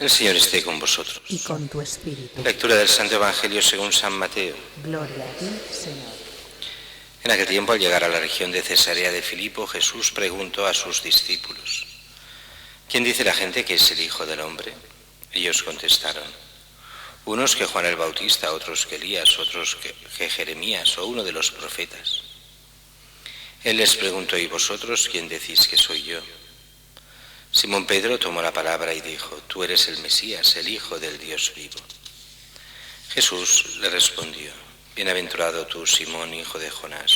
El Señor esté con vosotros. Y con tu espíritu. Lectura del Santo Evangelio según San Mateo. Gloria a ti, Señor. En aquel tiempo, al llegar a la región de Cesarea de Filipo, Jesús preguntó a sus discípulos: ¿Quién dice la gente que es el Hijo del Hombre? Ellos contestaron: unos que Juan el Bautista, otros que Elías, otros que Jeremías o uno de los profetas. Él les preguntó: ¿y vosotros quién decís que soy yo? Simón Pedro tomó la palabra y dijo: tú eres el Mesías, el Hijo del Dios vivo. Jesús le respondió: bienaventurado tú, Simón, hijo de Jonás,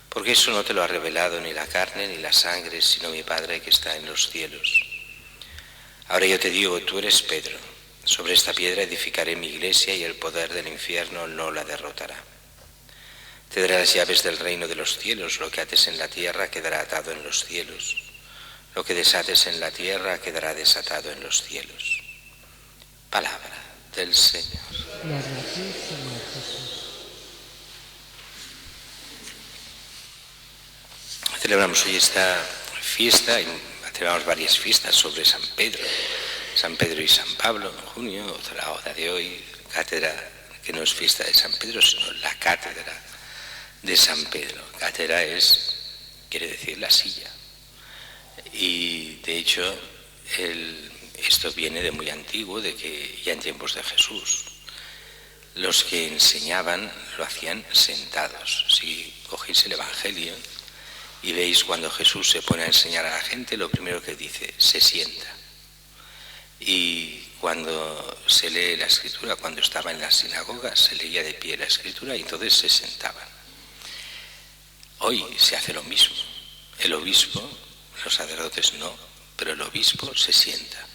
porque eso no te lo ha revelado ni la carne ni la sangre, sino mi Padre que está en los cielos. Ahora yo te digo, tú eres Pedro, sobre esta piedra edificaré mi iglesia y el poder del infierno no la derrotará. Te daré las llaves del reino de los cielos, lo que ates en la tierra quedará atado en los cielos, lo que desates en la tierra quedará desatado en los cielos. Palabra del Señor. Gloria a ti, Señor Jesús. Celebramos hoy esta fiesta y celebramos varias fiestas sobre San Pedro y San Pablo en junio, la hora de hoy, cátedra que no es fiesta de San Pedro, sino la cátedra de San Pedro. Cátedra quiere decir la silla. Y de hecho esto viene de muy antiguo, de que ya en tiempos de Jesús los que enseñaban lo hacían sentados. Si cogéis el Evangelio y veis cuando Jesús se pone a enseñar a la gente, lo primero que dice: se sienta. Y cuando se lee la Escritura, cuando estaba en las sinagogas, se leía de pie la Escritura y entonces se sentaban. Hoy se hace lo mismo. El obispo, los sacerdotes no, pero el obispo se sienta,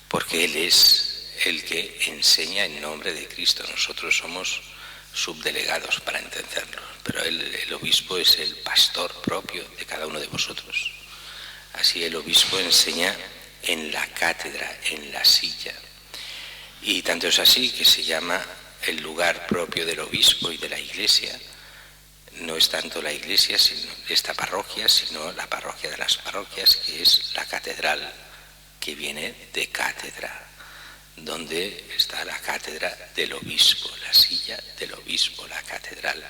porque él es el que enseña en nombre de Cristo. Nosotros somos subdelegados para entenderlo, pero el obispo es el pastor propio de cada uno de vosotros. Así el obispo enseña en la cátedra, en la silla. Y tanto es así que se llama el lugar propio del obispo y de la iglesia. No es tanto la iglesia, sino esta parroquia, sino la parroquia de las parroquias, que es la catedral, que viene de cátedra, donde está la cátedra del obispo, la silla del obispo, la catedral.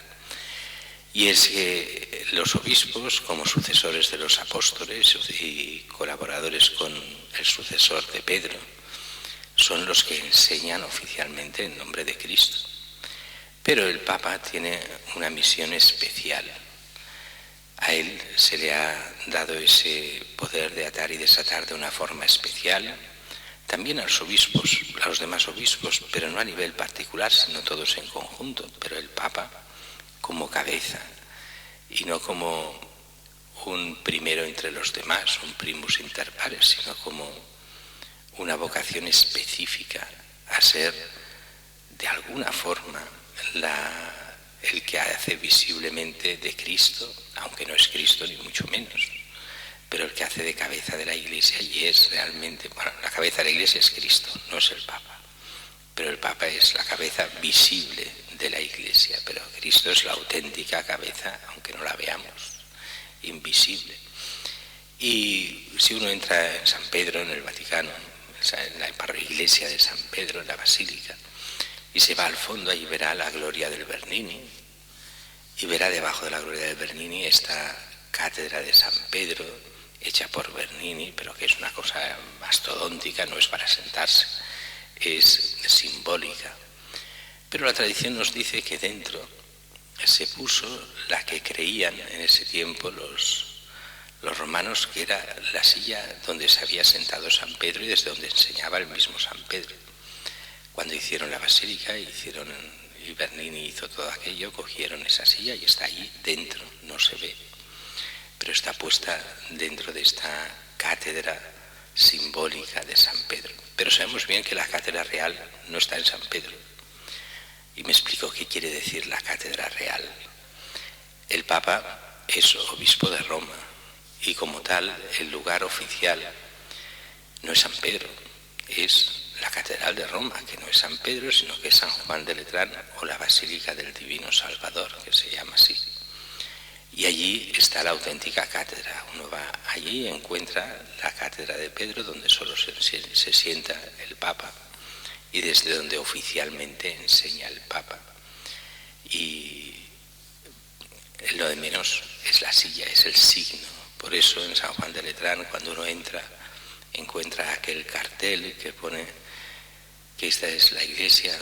Y es que los obispos, como sucesores de los apóstoles y colaboradores con el sucesor de Pedro, son los que enseñan oficialmente en nombre de Cristo. Pero el Papa tiene una misión especial. A él se le ha dado ese poder de atar y desatar de una forma especial. También a los obispos, a los demás obispos, pero no a nivel particular, sino todos en conjunto. Pero el Papa como cabeza, y no como un primero entre los demás, un primus inter pares, sino como una vocación específica a ser, de alguna forma, el que hace visiblemente de Cristo, aunque no es Cristo ni mucho menos, pero el que hace de cabeza de la Iglesia, y es realmente, bueno, la cabeza de la Iglesia es Cristo, no es el Papa, pero el Papa es la cabeza visible de la Iglesia, pero Cristo es la auténtica cabeza, aunque no la veamos, invisible. Y si uno entra en San Pedro, en el Vaticano, en la iglesia de San Pedro, en la Basílica, y se va al fondo, ahí verá la gloria del Bernini, y verá debajo de la gloria del Bernini esta cátedra de San Pedro, hecha por Bernini, pero que es una cosa mastodóntica, no es para sentarse, es simbólica. Pero la tradición nos dice que dentro se puso la que creían en ese tiempo los romanos, que era la silla donde se había sentado San Pedro y desde donde enseñaba el mismo San Pedro. Cuando hicieron la basílica, y Bernini hizo todo aquello, cogieron esa silla y está allí dentro, no se ve, pero está puesta dentro de esta cátedra simbólica de San Pedro. Pero sabemos bien que la cátedra real no está en San Pedro. Y me explico qué quiere decir la cátedra real. El Papa es obispo de Roma y como tal el lugar oficial no es San Pedro, es la Catedral de Roma, que no es San Pedro, sino que es San Juan de Letrán o la Basílica del Divino Salvador, que se llama así. Y allí está la auténtica cátedra. Uno va allí y encuentra la cátedra de Pedro, donde solo se sienta el Papa y desde donde oficialmente enseña el Papa. Y lo de menos es la silla, es el signo. Por eso en San Juan de Letrán, cuando uno entra, encuentra aquel cartel que pone que esta es la iglesia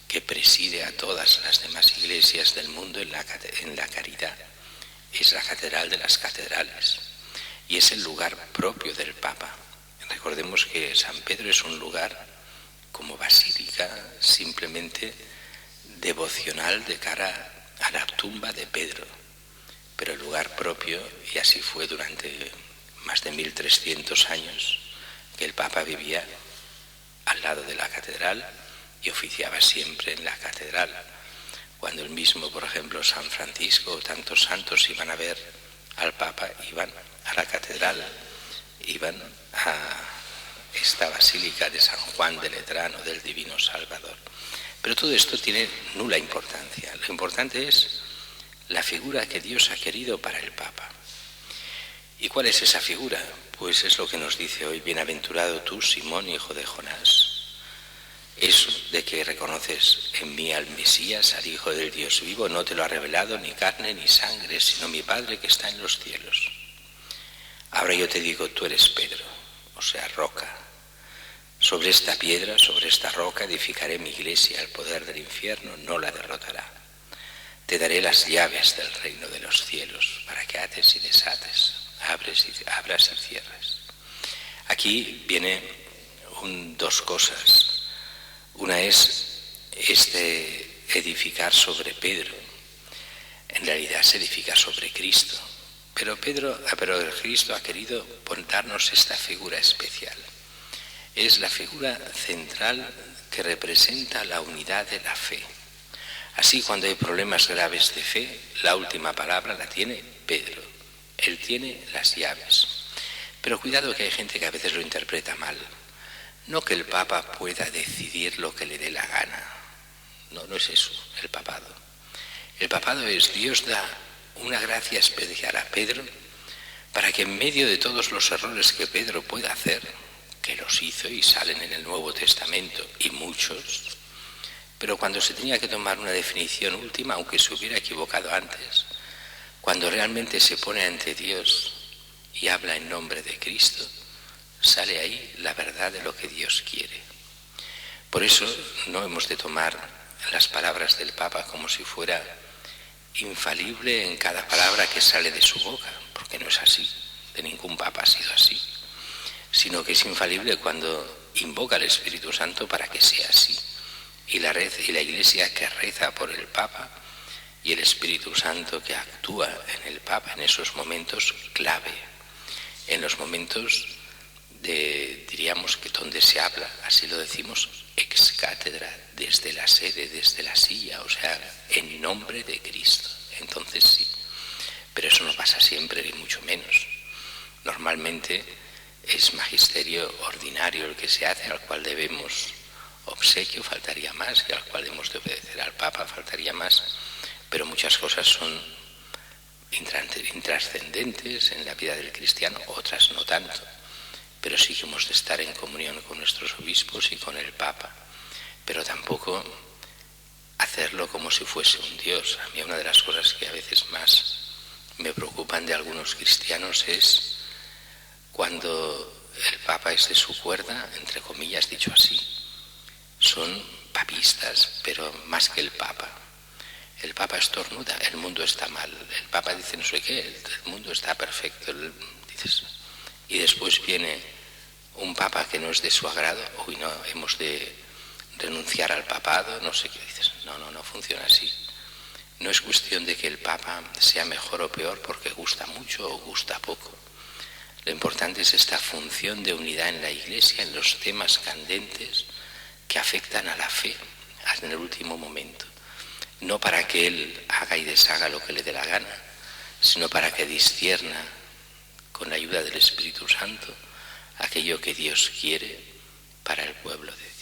que preside a todas las demás iglesias del mundo en la caridad. Es la catedral de las catedrales y es el lugar propio del Papa. Recordemos que San Pedro es un lugar como basílica simplemente devocional de cara a la tumba de Pedro, pero el lugar propio, y así fue durante más de 1300 años, que el Papa vivía al lado de la catedral y oficiaba siempre en la catedral. Cuando el mismo, por ejemplo, San Francisco o tantos santos iban a ver al Papa, iban a la catedral, iban a esta basílica de San Juan de Letrán o del Divino Salvador. Pero todo esto tiene nula importancia. Lo importante es la figura que Dios ha querido para el Papa. ¿Y cuál es esa figura? Pues es lo que nos dice hoy: bienaventurado tú, Simón, hijo de Jonás. Eso de que reconoces en mí al Mesías, al Hijo del Dios vivo, no te lo ha revelado ni carne ni sangre, sino mi Padre que está en los cielos. Ahora yo te digo, tú eres Pedro, o sea, roca. Sobre esta piedra, sobre esta roca edificaré mi iglesia, el poder del infierno no la derrotará. Te daré las llaves del reino de los cielos para que ates y desates, abras y cierres. Aquí viene dos cosas. Una es edificar sobre Pedro. En realidad se edifica sobre Cristo. Pero Cristo ha querido darnos esta figura especial. Es la figura central que representa la unidad de la fe. Así, cuando hay problemas graves de fe, la última palabra la tiene Pedro. Él tiene las llaves. Pero cuidado, que hay gente que a veces lo interpreta mal. No que el Papa pueda decidir lo que le dé la gana. No es eso el papado. El papado es: Dios da una gracia especial a Pedro para que en medio de todos los errores que Pedro pueda hacer, que los hizo y salen en el Nuevo Testamento y muchos, pero cuando se tenía que tomar una definición última, aunque se hubiera equivocado antes, cuando realmente se pone ante Dios y habla en nombre de Cristo, sale ahí la verdad de lo que Dios quiere. Por eso no hemos de tomar las palabras del Papa como si fuera infalible en cada palabra que sale de su boca, porque no es así, de ningún Papa ha sido así, sino que es infalible cuando invoca al Espíritu Santo para que sea así. Y la Iglesia que reza por el Papa y el Espíritu Santo que actúa en el Papa en esos momentos clave, en los momentos diríamos que donde se habla, así lo decimos, ex cátedra, desde la sede, desde la silla, o sea, en nombre de Cristo. Entonces sí, pero eso no pasa siempre, ni mucho menos. Normalmente es magisterio ordinario el que se hace, al cual debemos obsequio, faltaría más, y al cual hemos de obedecer al Papa, faltaría más, pero muchas cosas son intrascendentes en la vida del cristiano, otras no tanto. Pero sí que hemos de estar en comunión con nuestros obispos y con el Papa, pero tampoco hacerlo como si fuese un Dios. A mí una de las cosas que a veces más me preocupan de algunos cristianos es cuando el Papa es de su cuerda, entre comillas dicho así. Son papistas, pero más que el Papa. El Papa estornuda, el mundo está mal. El Papa dice no sé qué, el mundo está perfecto. Y después viene un Papa que no es de su agrado, uy, no, hemos de renunciar al papado, no sé qué dices. No funciona así. No es cuestión de que el Papa sea mejor o peor porque gusta mucho o gusta poco. Lo importante es esta función de unidad en la Iglesia, en los temas candentes que afectan a la fe en el último momento. No para que Él haga y deshaga lo que le dé la gana, sino para que discierna con la ayuda del Espíritu Santo aquello que Dios quiere para el pueblo de Dios.